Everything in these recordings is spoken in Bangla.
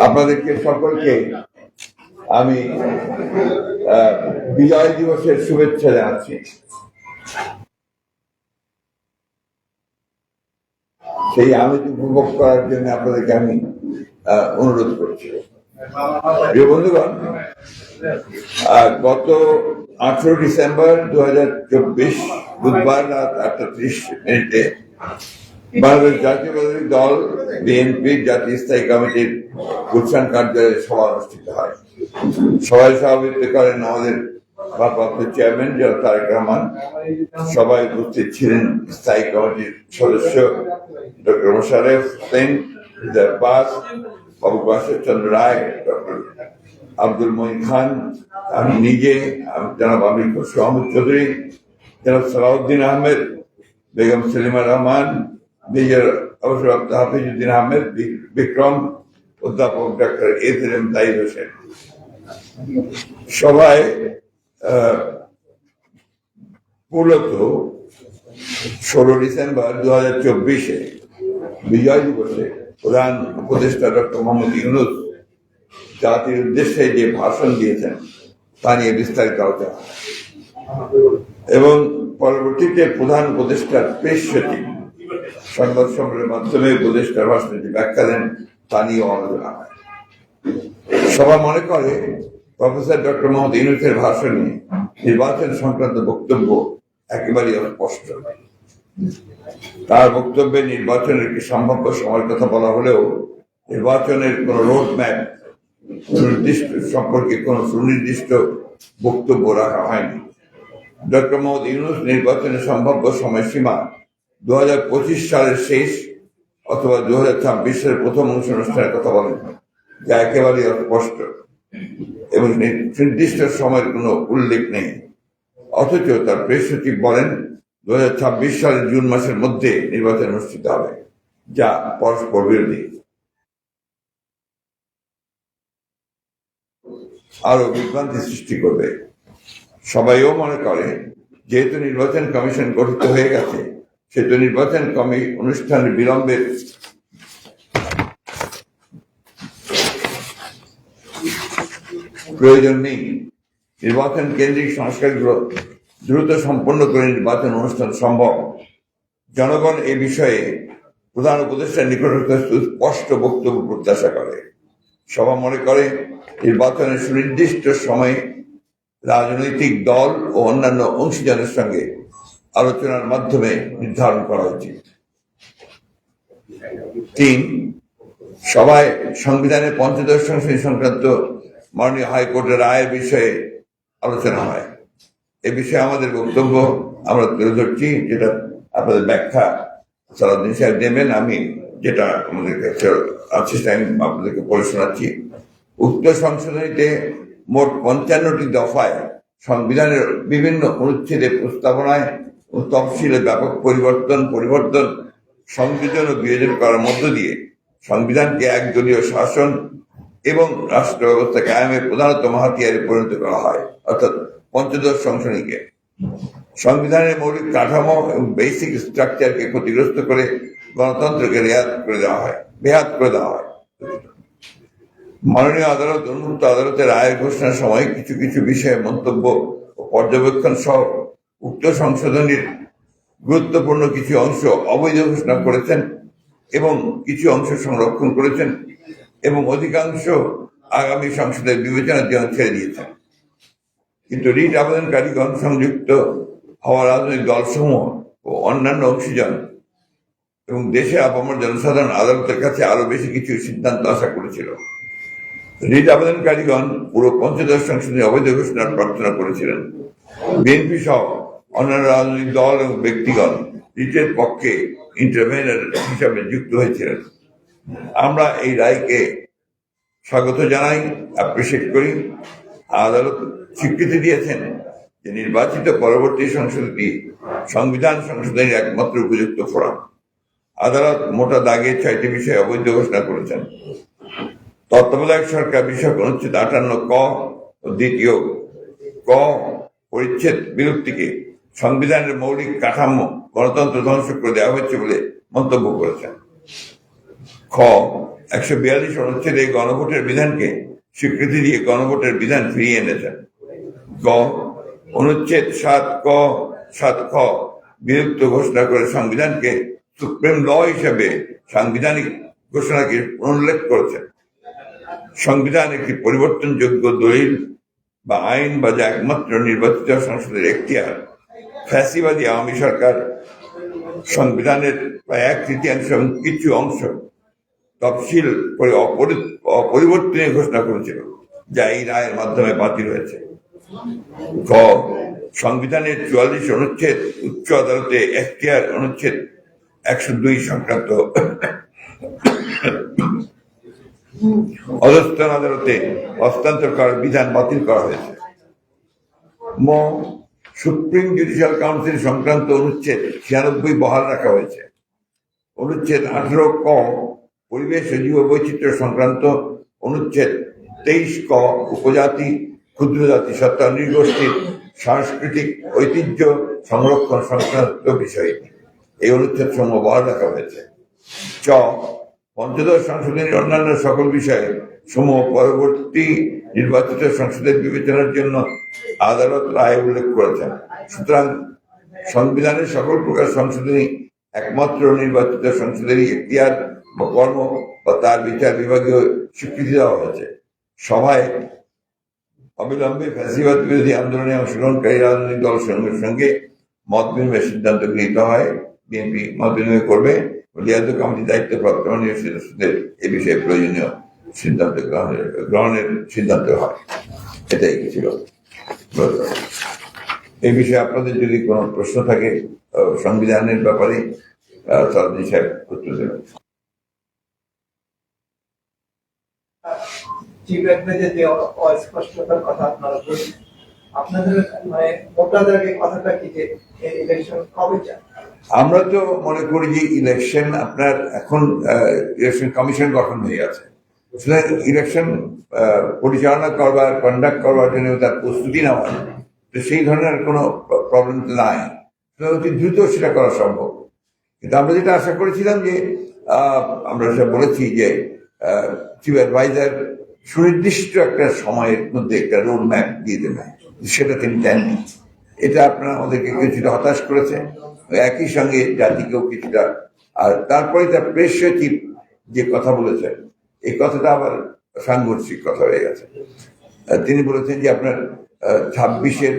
আপনাদেরকে সকলকে আমি বিজয় দিবসের শুভেচ্ছা জানাচ্ছি। সেই আমেজ উপভোগ করার জন্য আপনাদেরকে আমি অনুরোধ করছি। প্রিয় বন্ধুগণ, গত 18 ডিসেম্বর 2024 বুধবার রাত 8:30 বাংলাদেশ জাতীয়তাবাদী দল বিএনপির জাতীয় স্থায়ী কমিটির গুলশান কার্যালয়ে সভা অনুষ্ঠিত হয়। সভায় সভাপতিত্ব করেন আমাদের ভারপ্রাপ্ত চেয়ারম্যান জনাব তারেক রহমান। সবাই উপস্থিত ছিলেন স্থায়ী কমিটির সদস্য ডক্টর মোশাররফ হোসেন, আব্বাস, বাবু বাসের চন্দ্র রায়, ডক্টর আব্দুল মঈন খান, আমি নিজে, জনাব আমির খসরু আহমদ চৌধুরী, জনাব সালাউদ্দিন আহমেদ, বেগম সেলিমা রহমান, মেজর অবসরপ্রাপ্ত হাফিজউদ্দিন আহমেদ বিক্রম, অধ্যাপক ডক্টর এম তাইর হোসেন। সভায় মূলত 16 ডিসেম্বর 2024 বিজয় দিবসে প্রধান উপদেষ্টা ডক্টর মোহাম্মদ ইউনূস জাতির উদ্দেশ্যে যে ভাষণ দিয়েছেন তা নিয়ে বিস্তারিত আলোচনা এবং পরবর্তীতে প্রধান উপদেষ্টার প্রেস সচিব সংবাদ সম্মেলনের মাধ্যমে উপদেষ্টার ভাষণটি ব্যাখ্যা দেন তা নিয়েও আলোচনা হয়। সভা মনে করে প্রফেসর ডক্টর মোহাম্মদ ইউনূসের ভাষণে নির্বাচন সংক্রান্ত বক্তব্য একেবারেই অস্পষ্ট। তার বক্তব্যে নির্বাচনের একটি সম্ভাব্য সময়ের কথা বলা হলেও নির্বাচনের কোন রোড ম্যাপ নির্দিষ্ট সম্পর্কে কোন সুনির্দিষ্ট বক্তব্য রাখা হয়নি। ডক্টর মোহাম্মদ ইউনূস নির্বাচনের সম্ভাব্য সময়সীমা 2025 সালের শেষ অথবা 2026 সালের প্রথম অংশ অনুষ্ঠানের কথা বলেন, যা একেবারেই অস্পষ্ট এবং নির্দিষ্ট সময়ের কোনো উল্লেখ নেই। অথচ তার প্রেস সচিব বলেন 2026 সালের জুন মাসের মধ্যে নির্বাচন অনুষ্ঠিত হবে, যা পরস্পর বিরোধী। আরো বিভ্রান্তি সৃষ্টি করবে। সবাইও মনে করে যেহেতু নির্বাচন কমিশন গঠিত হয়ে গেছে, সেহেতু নির্বাচন অনুষ্ঠানের বিলম্বের প্রয়োজন নেই। নির্বাচন কেন্দ্রিক সংস্কারগুলো দ্রুত সম্পন্ন করে নির্বাচন অনুষ্ঠান সম্ভব। জনগণ এ বিষয়ে প্রধান উপদেষ্টার নিকট স্পষ্ট বক্তব্য প্রত্যাশা করে। সভা মনে করে নির্বাচনের সুনির্দিষ্ট সময়ে রাজনৈতিক দল ও অন্যান্য অংশীদারের সঙ্গে আলোচনার মাধ্যমে নির্ধারণ করা উচিত। 3, সভায় সংবিধানের ৫ম সংশোধনী সংক্রান্ত মাননীয় হাইকোর্টের রায়ের বিষয়ে আলোচনা হয়। এ বিষয়ে আমাদের বক্তব্য আমরা তুলে ধরছি, যেটা আপনাদের ব্যাখ্যা সালাউদ্দিন সাহেব দেবেন। আমি যেটা আমাদের কাছে আছে আমি আপনাদেরকে পড়ে শোনাচ্ছি। উক্ত সংশোধনীতে মোট 55টি দফায় সংবিধানের বিভিন্ন অনুচ্ছেদের প্রস্তাবনায় ও তফসিলে ব্যাপক পরিবর্তন সংযোজন ও বিয়োজন করার মধ্য দিয়ে সংবিধানকে একদলীয় শাসন এবং রাষ্ট্র ব্যবস্থা কায়েমের প্রধানতম হাতিয়ারে পরিণত করা হয়, অর্থাৎ পঞ্চদশ সংশোধনীকে সংবিধানের মৌলিক কাঠামো এবং বেসিক স্ট্রাকচারকে ক্ষতিগ্রস্ত করে গণতন্ত্রকে বেহাত করে দেওয়া হয়। মাননীয় আদালত উন্মুক্ত আদালতের রায়ের ঘোষণার সময় কিছু কিছু বিষয়ে মন্তব্য ও পর্যবেক্ষণ সহ উক্ত সংশোধনীর গুরুত্বপূর্ণ কিছু অংশ অবৈধ ঘোষণা করেছেন এবং কিছু অংশ সংরক্ষণ করেছেন এবং অধিকাংশ আগামী সংসদের বিবেচনার জন্য ছেড়ে দিয়েছেন। কিন্তু রিট আবেদনকারীগণ সংযুক্ত হওয়া রাজনৈতিক দলসমূহ ও অন্যান্য অংশীজন এবং দেশের আপামর জনসাধারণ আদালতের কাছে আরো বেশি কিছু সিদ্ধান্ত আশা করেছিল। রিট আবেদনকারীগণ পুরো পঞ্চদশ সংশোধনী অবৈধ ঘোষণার প্রার্থনা করেছিলেন। বিএনপি সহ অন্যান্য রাজনৈতিক দল এবং ব্যক্তিগণ রিটের পক্ষে ইন্টারভেনার হিসাবে যুক্ত হয়েছিলেন। আমরা এই রায়কে স্বাগত জানাই, অ্যাপ্রিসিয়েট করি। আদালত স্বীকৃতি দিয়েছেন যে নির্বাচিত পরবর্তী সংসদটি সংবিধান সংশোধনের একমাত্র উপযুক্ত ফোরাম। আদালত মোটা দাগে 6টি বিষয়ে অবৈধ ঘোষণা করেছেন। তত্ত্বাবধায়ক সরকার বিষয়ক অনুচ্ছেদ 58 ক ও দ্বিতীয় ক পরিচ্ছেদ বিলুপ্তিকে সংবিধানের মৌলিক কাঠামো গণতন্ত্র ধ্বংস করে দেওয়া হয়েছে বলে মন্তব্য করেছেন। খ 142 অনুচ্ছেদে গণভোটের বিধানকে স্বীকৃতি দিয়ে গণভোটের বিধান ফিরিয়ে এনেছেন। গ অনুচ্ছেদ 7 খ বিলুপ্ত ঘোষণা করে সংবিধানকে সুপ্রিম ল হিসেবে সাংবিধানিক ঘোষণাকে পুনরুল্লেখ করেছেন। সংবিধান একটি পরিবর্তনযোগ্য দলিল বা আইন বা যা একমাত্র নির্বাচিত সংসদের এখতিয়ার। ফ্যাসিবাদী আওয়ামী সরকার সংবিধানের প্রায় 1/3 এবং কিছু অংশ তফসিল করে অপরিবর্তনীয় ঘোষণা করেছিল, যা এই রায়ের মাধ্যমে বাতিল হয়েছে। গ সংবিধানের 44 অনুচ্ছেদ উচ্চ আদালতে এখতিয়ার অনুচ্ছেদ 102 সংক্রান্ত অধস্তন আদালতে হস্তান্তর করার বিধান বাতিল করা হয়েছে। ম সুপ্রিম জুডিশিয়াল কাউন্সিল সংক্রান্ত অনুচ্ছেদ 96 বহাল রাখা হয়েছে। অনুচ্ছেদ 18 ক পরিবেশ ও জীব বৈচিত্র্য সংক্রান্ত অনুচ্ছেদ 23 ক উপজাতি ক্ষুদ্র জাতি সত্তা নৃগোষ্ঠীর সাংস্কৃতিক ঐতিহ্য সংরক্ষণ সংক্রান্ত বিষয়ে এই অনুচ্ছেদ সমূহ বহাল রাখা হয়েছে। চ পঞ্চদশ সংশোধনীর অন্যান্য সকল বিষয়ে সমূহ পরবর্তী নির্বাচিত সংসদের বিবেচনার জন্য আদালত রায় উল্লেখ করেছেন। সুতরাং সংবিধানের সকল প্রকার সংশোধনী একমাত্র নির্বাচিত সংসদেরই এখতিয়ার বা কর্ম বা তার বিচার বিভাগীয় স্বীকৃতি দেওয়া হয়েছে। সভায় অবিলম্বে ফ্যাসিবাদ বিরোধী আন্দোলনে অংশগ্রহণকারী রাজনৈতিক দলসমূহের সঙ্গে মত বিনিময়ের সিদ্ধান্ত গৃহীত হয়। বিএনপি মত বিনিময় করবে। লিয়াজত কমিটির দায়িত্বপ্রাপ্ত সদস্যদের এ বিষয়ে প্রয়োজনীয় সিদ্ধান্ত গ্রহণের সিদ্ধান্ত হয়। এটাই ছিল। এই বিষয়ে আপনাদের যদি কোনো প্রশ্ন থাকে সংবিধানের ব্যাপারে সালাউদ্দিন সাহেব উত্তর দেবেন। অস্পষ্টতার কথা আপনারা বলছেন, আপনাদের মানে ভোটারদের আগে কথাটা কি যে ইলেকশন কবে চান? আমরা তো মনে করি যে ইলেকশন আপনার এখন ইলেকশন কমিশন গঠন হয়ে গেছে। ইলেকশন পরিচালনা করবার কন্ডাক্ট করবার জন্য তার প্রস্তুতি নেওয়া, তো সেই ধরনের কোনো প্রবলেম নাই, অতি দ্রুত সেটা করা সম্ভব। কিন্তু আমরা যেটা আশা করেছিলাম যে আমরা সেটা বলেছি যে চিফ অ্যাডভাইজার সুনির্দিষ্ট একটা সময়ের মধ্যে একটা রোড ম্যাপ দিয়ে দেবে, সেটা তিনি দেননি। এটা আপনারা আমাদেরকে কিছুটা হতাশ করেছে, একই সঙ্গে জাতিকেও কিছুটা। আর তারপরে তার প্রেস সচিব যে কথা বলেছেন, এই কথাটা আবার সাংঘর্ষিক কথা হয়ে গেছে। তিনি বলেছেন যে আপনার 25-এর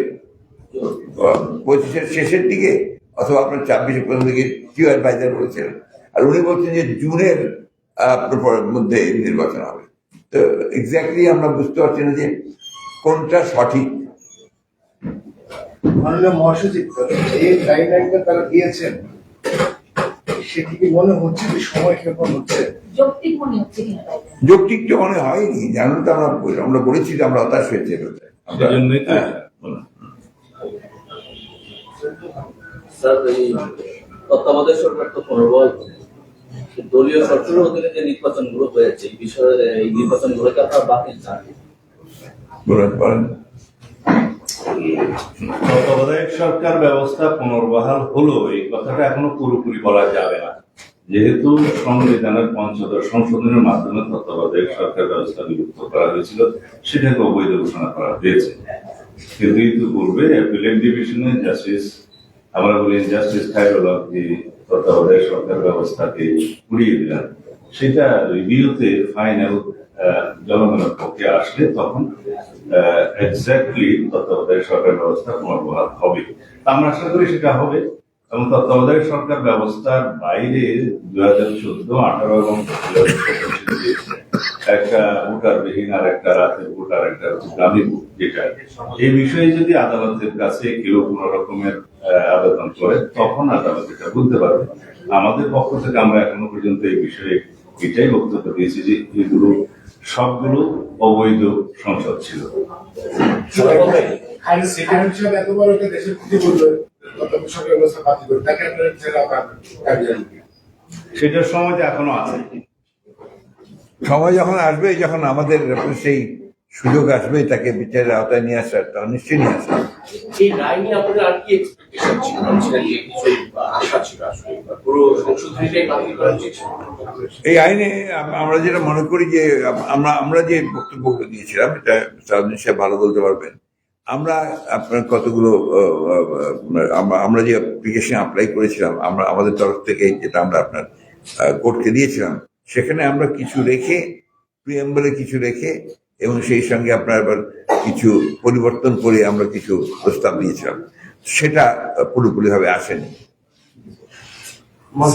শেষের দিকে অথবা আপনার 26-এর প্রথম দিকে চিফ অ্যাডভাইজার বলেছিলেন, আর উনি বলছেন যে জুনের মধ্যে নির্বাচন হবে। তো এক্স্যাক্টলি আমরা বুঝতে পারছি না যে কোনটা সঠিক। মাননীয় মহাসচিব, এই গাইডলাইনটা তারা দিয়েছেন, সেটি কি মনে হচ্ছে যে সময় ক্ষেপণ হচ্ছে? যৌক্তিক মনে হচ্ছে কিনা? যৌক্তিক তো মনে হয়নি, জানুন তো আমরা বলেছি যে আমরা হতাশ হয়েছি। তত্ত্বাবধায়ক সরকার তো পুনর্বহাল দলীয় সরকারের অধীনে যে নির্বাচনগুলো হয়েছে এই বিষয়ে এই নির্বাচনগুলোকে আপনারা বাতিল চান? তত্ত্বাবধায়ক সরকার ব্যবস্থা পুনর্বহাল হলো এই কথাটা এখনো পুরোপুরি বলা যাবে না, যেহেতু সংবিধানের ৫ম সংশোধনের মাধ্যমে তত্ত্বাবধায়ক সরকার ব্যবস্থা বিলুপ্ত করা হয়েছিল, সেটাকে অবৈধ ঘোষণা করা হয়েছে। কিন্তু ইতিপূর্বে অ্যাপিলেট ডিভিশনে জাস্টিস, আমরা বলি জাস্টিস খায়রুল হক, যে তত্ত্বাবধায়ক সরকার ব্যবস্থাকে উড়িয়ে দিলেন, সেটা রিভিউতে ফাইনাল জনগণের পক্ষে আসলে তখন এক্স্যাক্টলি তত্ত্বাবধায়ক সরকার ব্যবস্থা পুনর্বহাল হবে। আমরা আশা করি সেটা হবে। এবং তত্ত্বাবধায়ক সরকার ব্যবস্থার বাইরে 2014, 18 এবং 2017 একটা ভোটারবিহীন আর একটা রাতের ভোটার, একটা গ্রামীণ ভোট, যেটা এই বিষয়ে যদি আদালতের কাছে কেউ কোন রকমের আবেদন করে তখন আদালত এটা বুঝতে পারবে। আমাদের পক্ষ থেকে আমরা এখনো পর্যন্ত এই বিষয়ে এটাই বক্তব্য দিয়েছি যে এগুলো সবগুলো অবৈধ সংসদ ছিল। এত বড় একটা দেশের ক্ষতি করবে, সেটার সময় এখনো আছে। সময় যখন আসবে, যখন আমাদের সেই সুযোগ আসবে তাকে বিচারের আওতায় নিয়ে আসার, তা নিশ্চয়ই নিয়ে আসবে। এই রায় নিয়ে আপনাদের আর কি এক্সপেকটেশন ছিল? ভাবছিলেন যে কিছু আশা ছিল আসলে পুরো সংশোধনীটাই বাতিল করা উচিত ছিল? এই আইনে আমরা যেটা মনে করি যে আমরা যে বক্তব্যগুলো দিয়েছিলাম, এটা সারাদিন সাহেব ভালো বলতে পারবেন। আমরা আপনার কতগুলো আমরা যে অ্যাপ্লিকেশন অ্যাপ্লাই করেছিলাম, আমরা আমাদের তরফ থেকে যেটা আমরা আপনার কোর্টকে দিয়েছিলাম, সেখানে আমরা কিছু রেখে, প্রিয়াম্বলে কিছু রেখে এবং সেই সঙ্গে আপনার আবার কিছু পরিবর্তন করে আমরা কিছু প্রস্তাব দিয়েছিলাম, সেটা পুরোপুরিভাবে আসেনি।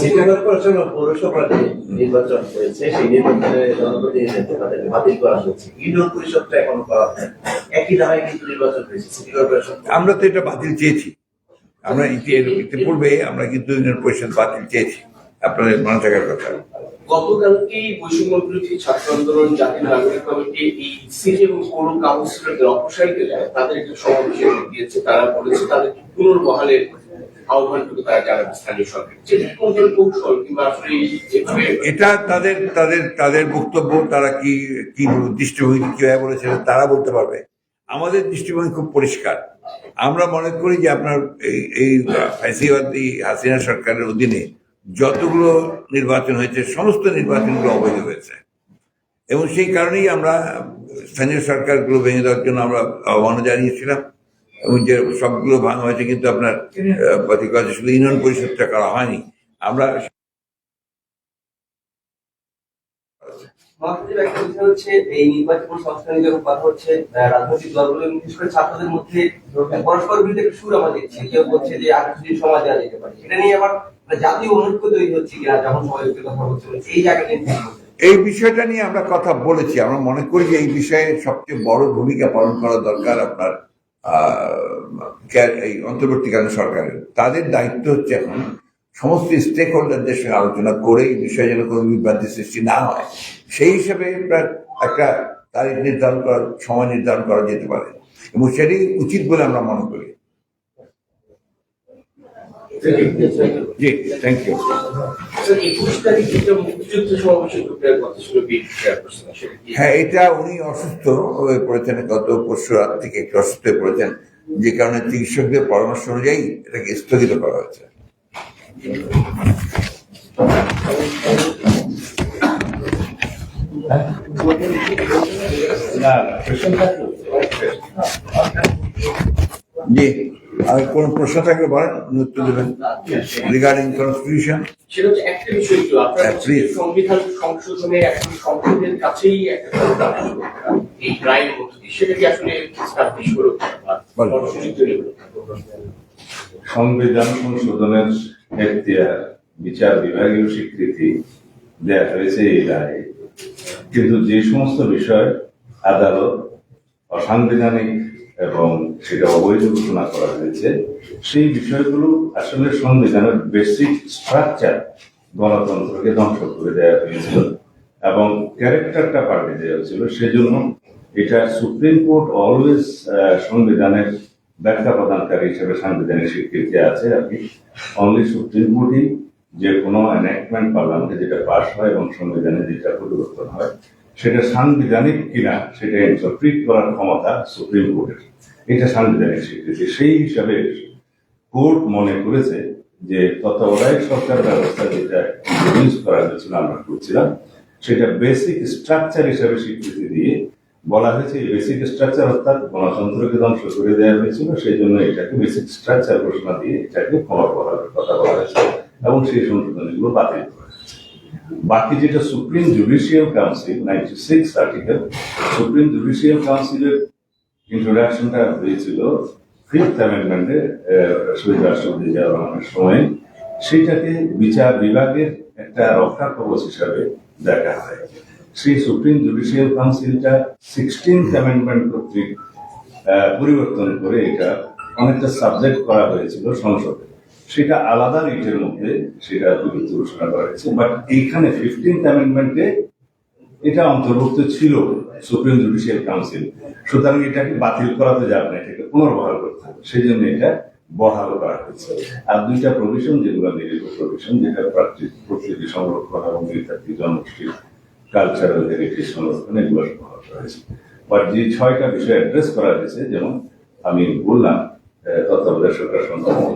সিটি কর্পোরেশন ও পৌরসভার যে নির্বাচন হয়েছে, সেই নির্বাচনে জনপ্রতিনিধিত্ব তাদেরকে বাতিল করা হয়েছে। ইউনিয়ন পরিষদটা এখনো করা হয়, একই ধারায় কিন্তু নির্বাচন হয়েছে সিটি কর্পোরেশন। আমরা তো এটা বাতিল চেয়েছি, আমরা ইতিপূর্বে আমরা কিন্তু ইউনিয়ন পরিষদ বাতিল চেয়েছি, আপনাদের মনে থাকার কথা। গতকালকেই বৈষম্য বিরোধী ছাত্র আন্দোলন জাতীয় নাগরিক কমিটি এই সিটি এবং পৌর কাউন্সিলরদের অপসারিত যায় তাদের একটা সমাবেশে যোগ দিয়েছে। তারা বলেছে তাদের পুনর্বহালের আহ্বানটুকু তারা জানাবে স্থানীয় সরকার। যেটা কোন ধরনের কৌশল কিংবা আসলে যেভাবে এটা তাদের তাদের তাদের বক্তব্য, তারা কি কি দৃষ্টিভঙ্গি কিভাবে বলেছে তারা বলতে পারবে। আমাদের দৃষ্টিভঙ্গি খুব পরিষ্কার। আমরা মনে করি যে আপনার এই ফ্যাসিবাদী হাসিনা সরকারের অধীনে যতগুলো নির্বাচন হয়েছে, সমস্ত নির্বাচনগুলো অবৈধ হয়েছে এবং সেই কারণেই আমরা স্থানীয় সরকারগুলো ভেঙে দেওয়ার জন্য আমরা আহ্বান জানিয়েছিলাম এবং যে সবগুলো ভাঙা হয়েছে, কিন্তু আপনার শুধু ইউনিয়ন পরিষদটা করা হয়নি। আমরা মহাসচিব, একটা বিষয় হচ্ছে এই নির্বাচন সংস্কারের যখন কথা হচ্ছে, রাজনৈতিক দলগুলো বিশেষ করে ছাত্রদের মধ্যে পরস্পর বিরুদ্ধে একটা সুর আমরা দেখছি। কেউ বলছে যে আর কিছুদিন সময় দেওয়া যেতে পারে, এটা নিয়ে আবার জাতীয় ঐক্য তৈরি হচ্ছে কিনা, যখন সবাই কথা বলছে, এই জায়গাটা নিয়ে এই বিষয়টা নিয়ে আমরা কথা বলেছি। আমরা মনে করি যে এই বিষয়ে সবচেয়ে বড় ভূমিকা পালন করা দরকার আপনার এই অন্তর্বর্তীকালীন সরকারের। তাদের দায়িত্ব হচ্ছে এখন সমস্ত স্টেক হোল্ডারদের সঙ্গে আলোচনা করে এই বিষয়ে যেন কোনো বিভ্রান্তি সৃষ্টি না হয়, সেই হিসেবে একটা তারিখ নির্ধারণ করার, সময় নির্ধারণ করা যেতে পারে এবং সেটাই উচিত বলে আমরা মনে করি। জি, থ্যাংক ইউ। 21 তারিখ একটা মুক্তিযুদ্ধ সমাবেশে ঢোকার কথা ছিল বিএনপি চেয়ারপারসন, সেটা কি? হ্যাঁ, এটা উনি অসুস্থ হয়ে পড়েছেন, গত পরশু রাত থেকে একটু অসুস্থ হয়ে পড়েছেন, যে কারণে চিকিৎসকদের পরামর্শ অনুযায়ী এটাকে স্থগিত করা হয়েছে। জি, আর কোন প্রশ্ন থাকলে বলেন, উত্তর দেবেন রিগার্ডিং কনস্টিটিউশন। সেটা হচ্ছে একটা বিষয় ছিল আপনার হ্যাঁ, please. সংবিধান সংশোধনে এখন সংসদের কাছেই একটা এই রায়ের মধ্যে দিয়ে সেটা কি আসলে স্টাবলিশ হলো বলো। সুযোগ তৈরি হলো? সংবিধান সংশোধনের এখতিয়ার বিচার বিভাগীয় স্বীকৃতি দেওয়া হয়েছে এই রায়ে, কিন্তু যে সমস্ত বিষয় আদালত অসাংবিধানিক এবং সেটা অবৈধ ঘোষণা করা হয়েছে, সেই বিষয়গুলো আসলে সংবিধানের বেসিক স্ট্রাকচার গণতন্ত্রকে ধ্বংস করে দেওয়া হয়েছিল এবং ক্যারেক্টারটা পাল্টে দেওয়া হয়েছিল। সেজন্য এটা সুপ্রিম কোর্ট অলওয়েজ সংবিধানের ব্যাখ্যা প্রদানকারী হিসেবে সাংবিধানিক স্বীকৃতি আছে আর কি। অনলি সুপ্রিম কোর্টই যে কোনো এনাক্টমেন্ট পার্লামেন্টে যেটা পাস হয় এবং সংবিধানে যেটা পরিবর্তন হয় সেটা সাংবিধানিক কিনা সেটা ইন্টারপ্রিট করার ক্ষমতা সুপ্রিম কোর্টের। এটা সাংবিধানিক স্বীকৃতি। সেই হিসাবে কোর্ট মনে করেছে যে তত্ত্বাবধায়ক সরকার ব্যবস্থা যেটা ইউজ করা হয়েছিল, আমরা করছিলাম, সেটা বেসিক স্ট্রাকচার হিসাবে স্বীকৃতি দিয়ে বলা হয়েছে বেসিক স্ট্রাকচার অর্থাৎ গণতন্ত্রকে ধ্বংস করে দেওয়া হয়েছিল, সেই জন্য এটাকে বেসিক স্ট্রাকচার ঘোষণা দিয়ে এটাকে ক্ষমা করার কথা বলা হয়েছে এবং সেই সংশোধনীগুলো বাতিল করা হয়েছে। বাকি যেটা supreme judicial council 96 article, supreme judicial কাউন্সিলের ইন্ট্রোডাকশনটা হয়েছিল 5th অ্যামেন্ডমেন্টে শহীদ রাষ্ট্রপতি জিয়া রহমানের সময়, সেটাকে বিচার বিভাগের একটা রক্ষা কবচ হিসাবে দেখা হয়। সেই সুপ্রিম জুডিশিয়াল কাউন্সিলটা 16th অ্যামেন্ডমেন্ট কর্তৃক পরিবর্তন করে এটা অনেকটা সাবজেক্ট করা হয়েছিল সংসদে, সেটা আলাদা রিটের মধ্যে সেটা বিরুদ্ধে ঘোষণা করা হয়েছে। বাট এইখানে 15th অ্যামেন্ডমেন্টে এটা অন্তর্ভুক্ত ছিল সুপ্রিম জুডিশিয়াল কাউন্সিল, সুতরাং এটাকে বাতিল করাতে যাবে না, এটাকে পুনর্বহাল করতে হবে, সেই জন্য এটা বহাল করা হয়েছে। আর দুইটা প্রভিশন যেগুলো নির্দিষ্ট প্রভিশন, যেটা প্রকৃতি সংরক্ষণ এবং নৃতাত্ত্বিক জনগোষ্ঠীর কালচারাল হেরিটেজ সংরক্ষণ, এগুলো বহাল করা হয়েছে। বা যে 6টা বিষয় অ্যাড্রেস করা হয়েছে, যেমন আমি বললাম তত্ত্বাবধায়ক সরকার সংক্রান্ত,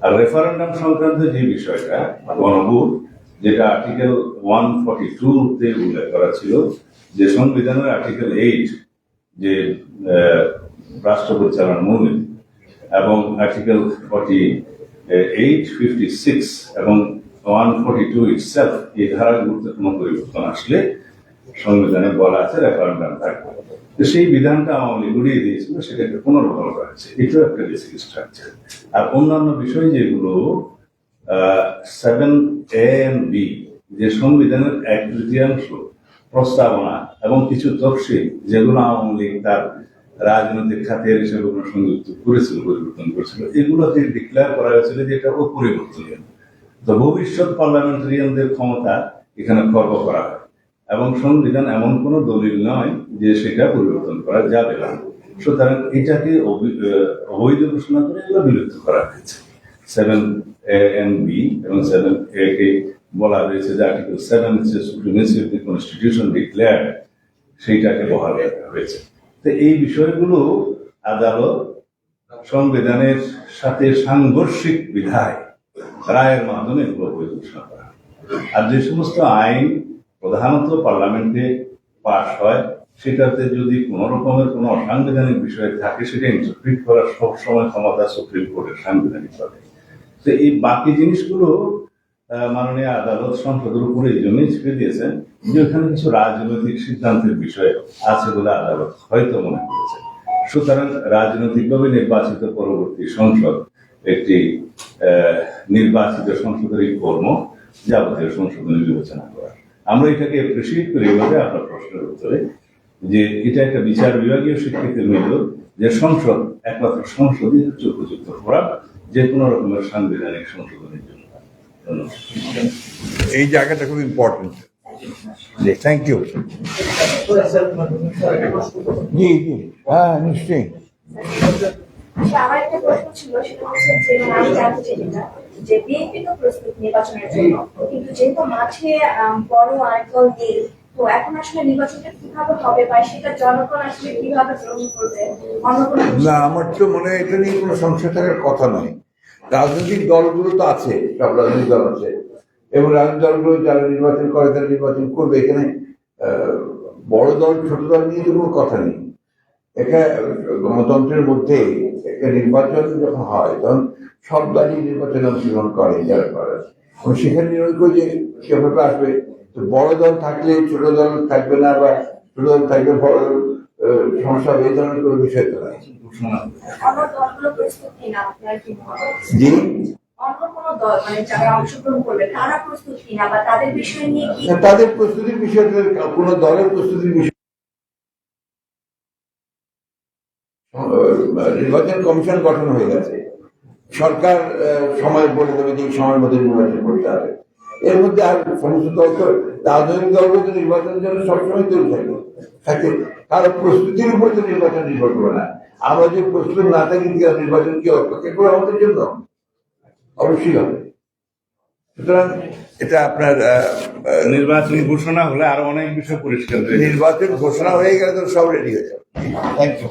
আর রেফারেন্ডাম সংক্রান্ত যে বিষয়টা গণভোট, যেটা আর্টিকেল 142-তে উল্লেখ করা ছিল, যে সংবিধানের আর্টিকেল 8 যে রাষ্ট্র পরিচালনার মূলনীতি, এবং আর্টিকেল 48, 56 এবং 142 ইটসেলফ, এই ধারাগুলোতে কোনো পরিবর্তন আসলে সংবিধানে বলা আছে রেফারেন্ডাম থাকবে। তো সেই বিধানটা আওয়ামী লীগ উড়িয়ে দিয়েছিল, সেটাকে পুনর্বহাল করা হয়েছে। এটাও একটা বেসিক স্ট্রাকচার। আর অন্যান্য বিষয় যেগুলো 7A and B, যে সংবিধানের 1/3 প্রস্তাবনা এবং কিছু তফসিল যেগুলো আওয়ামী লীগ তার রাজনৈতিক খাতের হিসেবে সংযুক্ত করেছিল, পরিবর্তন করেছিল, এগুলোতে ডিক্লেয়ার করা হয়েছিল যে এটা অপরিবর্তনীয়। তো ভবিষ্যৎ পার্লামেন্টারিয়ানদের ক্ষমতা এখানে খর্ব করা হয়, এবং সংবিধান এমন কোন দলিল নয় যে সেটা পরিবর্তন করা যাবে না। সুতরাং এটাকে অবৈধ ঘোষণা করে এগুলো বিলুপ্ত করা হয়েছে। 7A and B এবং 7A কে বলা হয়েছে যে আর্টিকেল 7 হচ্ছে supremacy of the constitution declared, সেইটাকে বহাল রাখা হয়েছে। তো এই বিষয়গুলো আদালত সংবিধানের সাথে সাংঘর্ষিক বিধায় রায়ের মাধ্যমে এগুলো অবৈধ ঘোষণা করা। আর যে সমস্ত আইন প্রধানত পার্লামেন্টে পাশ হয়, সেটাতে যদি কোন রকমের কোনো অসাংবিধানিক বিষয় থাকে, সেটা ইন্টারপ্রিট করার সবসময় ক্ষমতা সুপ্রিম কোর্টের সাংবিধানিক হবে। তো এই বাকি জিনিসগুলো মাননীয় আদালত সংসদের উপরে এই জন্যই ছেড়ে দিয়েছেন যে ওখানে কিছু রাজনৈতিক সিদ্ধান্তের বিষয় আছে বলে আদালত হয়তো মনে করেছে। সুতরাং রাজনৈতিকভাবে নির্বাচিত পরবর্তী সংসদ একটি নির্বাচিত সংসদের কর্ম যাবতীয় সংশোধনী বিবেচনা করা। আমরা এটাকে অ্যাপ্রিসিয়েট করি এভাবে আপনার প্রশ্নের উত্তরে, যে এটা একটা বিচার বিভাগীয় স্বীকৃতির মূল্য, যে সংসদ একমাত্র সংসদই হচ্ছে উপযুক্ত ফোরাম যে কোনো রকমের সাংবিধানিক সংশোধনের জন্য। এই জায়গাটা খুব ইম্পর্টেন্ট। Thank you. জি জি, হ্যাঁ নিশ্চয়ই। আমার একটা প্রশ্ন ছিল, সেটা হচ্ছে যে আমি জানতে চাই যে বিএনপি তো প্রস্তুত নির্বাচনের জন্য, কিন্তু যেহেতু মাঠে বড় আরেকদল নেই, তো এখন আসলে নির্বাচনটা কিভাবে হবে বা সেটা জনগণ আসলে কিভাবে গ্রহণ করবে? না, আমার তো মনে হয় এটা নিয়ে কোনো সংশয় থাকার কথা নয়। রাজনৈতিক দলগুলো তো আছে, সব রাজনৈতিক দল আছে, এবং রাজনৈতিক দলগুলো যারা নির্বাচন করে তারা নির্বাচন করবে। এখানে বড় দল ছোট দল নিয়ে তো কোনো কথা নেই। এখানে গণতন্ত্রের মধ্যে একটা নির্বাচন যখন হয় তখন সব দলই নির্বাচনে অংশগ্রহণ করে যারা করে, এবং সেখানে নির্ণয় করে যে কিভাবে আসবে। তো বড় দল থাকলে ছোট দল থাকবে না, বা ছোট দল থাকলে বড় সমস্যা হবে, এই ধরনের কোনো বিষয় তো নাই। অন্য দলগুলো প্রস্তুত কিনা আপনার কি মনে হয়? জি, অন্য কোনো দল মানে যারা অংশগ্রহণ করবে তারা প্রস্তুত কিনা বা তাদের বিষয় নিয়ে কি? তাদের প্রস্তুতির বিষয়টা কোনো দলের প্রস্তুতির বিষয়, নির্বাচন কমিশন গঠন হয়ে গেছে, সরকার সময় বলে দেবে যে এই সময়ের মধ্যে নির্বাচন করতে হবে। এর মধ্যে আর সমস্ত দল তো রাজনৈতিক দলগুলো তো নির্বাচনের জন্য সবসময় তৈরি থাকে, কারো প্রস্তুতির উপর তো নির্বাচন নির্ভর করে না। আমরা যে প্রস্তুত না থাকি নির্বাচন কি অপেক্ষা করে আমাদের জন্য? অবশ্যই হবে। সুতরাং এটা আপনার নির্বাচন ঘোষণা হলে আরো অনেক বিষয় পরিষ্কার হয়ে যাবে। নির্বাচন ঘোষণা হয়ে গেলে তো সব রেডি হয়ে যাবে। Thank you.